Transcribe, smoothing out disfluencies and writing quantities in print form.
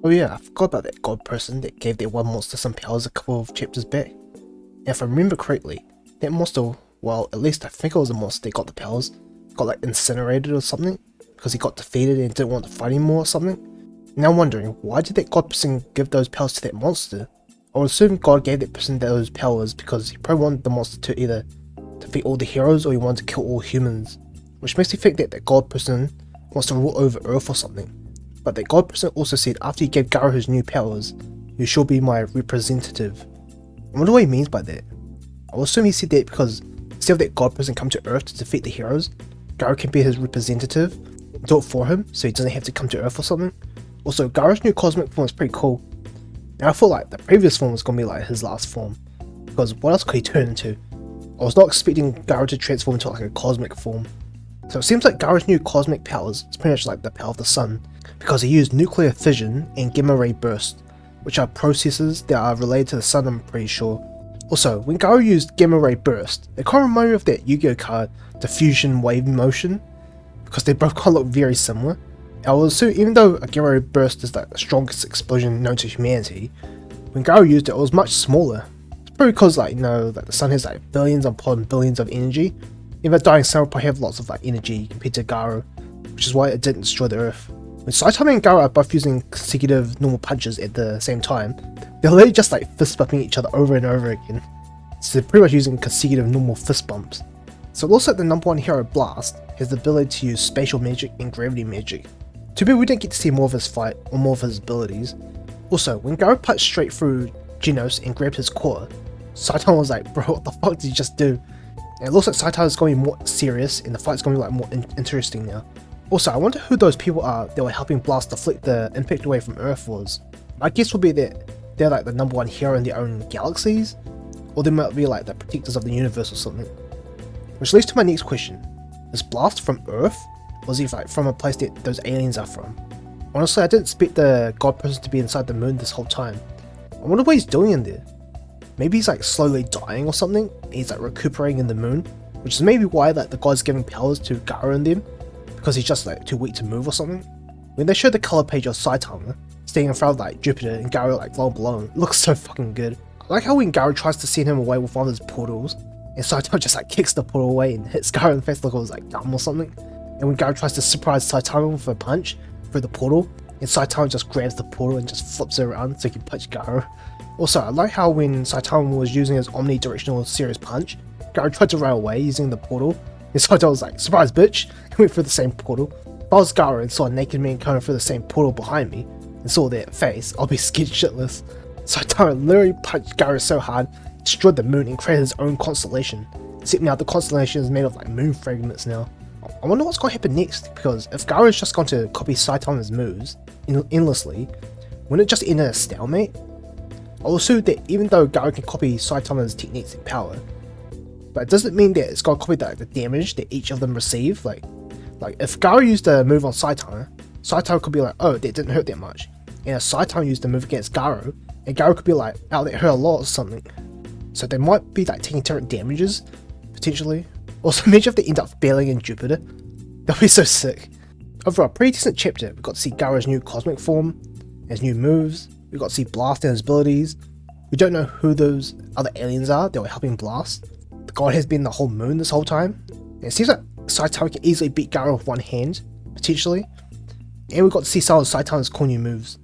Oh yeah, I forgot about that god person that gave that one monster some powers a couple of chapters back. And if I remember correctly, that monster, well, at least I think it was a monster that got the powers, got like incinerated or something, because he got defeated and didn't want to fight anymore or something. Now I'm wondering, why did that god person give those powers to that monster? I would assume God gave that person those powers because he probably wanted the monster to either defeat all the heroes or he wanted to kill all humans, which makes me think that that god person wants to rule over Earth or something. But that god person also said after he gave Garo his new powers, you shall be my representative. I wonder what he means by that. I will assume he said that because instead of that god person come to Earth to defeat the heroes, Garo can be his representative, do it for him so he doesn't have to come to Earth or something. Also, Garo's new cosmic form is pretty cool. Now I thought like the previous form was going to be like his last form, because what else could he turn into? I was not expecting Garo to transform into like a cosmic form. So it seems like Garo's new cosmic powers is pretty much like the power of the sun, because he used nuclear fission and gamma ray burst, which are processes that are related to the sun, I'm pretty sure. Also, when Garo used gamma ray burst, it kind of reminded me of that Yu-Gi-Oh card, Diffusion Wave Motion, because they both kind of look very similar. I will assume even though a gamma ray burst is like the strongest explosion known to humanity, when Garo used it, it was much smaller. It's probably because like, you know, like the sun has like billions upon billions of energy. Even a dying sun will probably have lots of like energy compared to Garo, which is why it didn't destroy the Earth. When Saitama and Garo are both using consecutive normal punches at the same time, they're literally just like fist bumping each other over and over again. So they're pretty much using consecutive normal fist bumps. So it looks like the number one hero, Blast, has the ability to use spatial magic and gravity magic. Too bad we didn't get to see more of his fight or more of his abilities. Also, when Garo punched straight through Genos and grabbed his core, Saitama was like, bro, what the fuck did you just do? And it looks like Saitama is going to be more serious and the fight's going to be like more interesting now. Also, I wonder who those people are that were helping Blast deflect the impact away from Earth was. My guess would be that they're like the number one hero in their own galaxies, or they might be like the protectors of the universe or something. Which leads to my next question. Is Blast from Earth? Or is he like from a place that those aliens are from? Honestly, I didn't expect the god person to be inside the moon this whole time. I wonder what he's doing in there. Maybe he's like slowly dying or something, and he's like recuperating in the moon, which is maybe why like the god's giving powers to Garo and them, because he's just like too weak to move or something. When they showed the color page of Saitama standing in front of like Jupiter and Garo like glowing below him, it looks so fucking good. I like how when Garo tries to send him away with one of his portals, and Saitama just like kicks the portal away and hits Garo in the face like it was like dumb or something. And when Garo tries to surprise Saitama with a punch through the portal, and Saitama just grabs the portal and just flips it around so he can punch Garo. Also, I like how when Saitama was using his omnidirectional serious punch, Garo tried to run away using the portal, and Saitama was like, surprise bitch, and went through the same portal. If I was Garo and saw a naked man coming through the same portal behind me, and saw that face, I'll be scared shitless. Saitama literally punched Garo so hard, destroyed the moon and created his own constellation, except now the constellation is made of like moon fragments now. I wonder what's going to happen next, because if Garo is just going to copy Saitama's moves endlessly, wouldn't it just end in a stalemate? I'll assume that even though Garo can copy Saitama's techniques and power, but it doesn't mean that it's going to copy the damage that each of them receive. Like if Garo used a move on Saitama, Saitama could be like, oh, that didn't hurt that much. And if Saitama used a move against Garo, and Garo could be like, oh, that hurt a lot or something. So they might be like taking different damages, potentially. Also, imagine if they end up battling in Jupiter. That'd be so sick. Overall, a pretty decent chapter. We got to see Garo's new cosmic form, his new moves. We got to see Blast and his abilities. We don't know who those other aliens are that were helping Blast. The god has been the whole moon this whole time. And it seems like Saitama can easily beat Garo with one hand, potentially. And we got to see some of Saitama's cool new moves.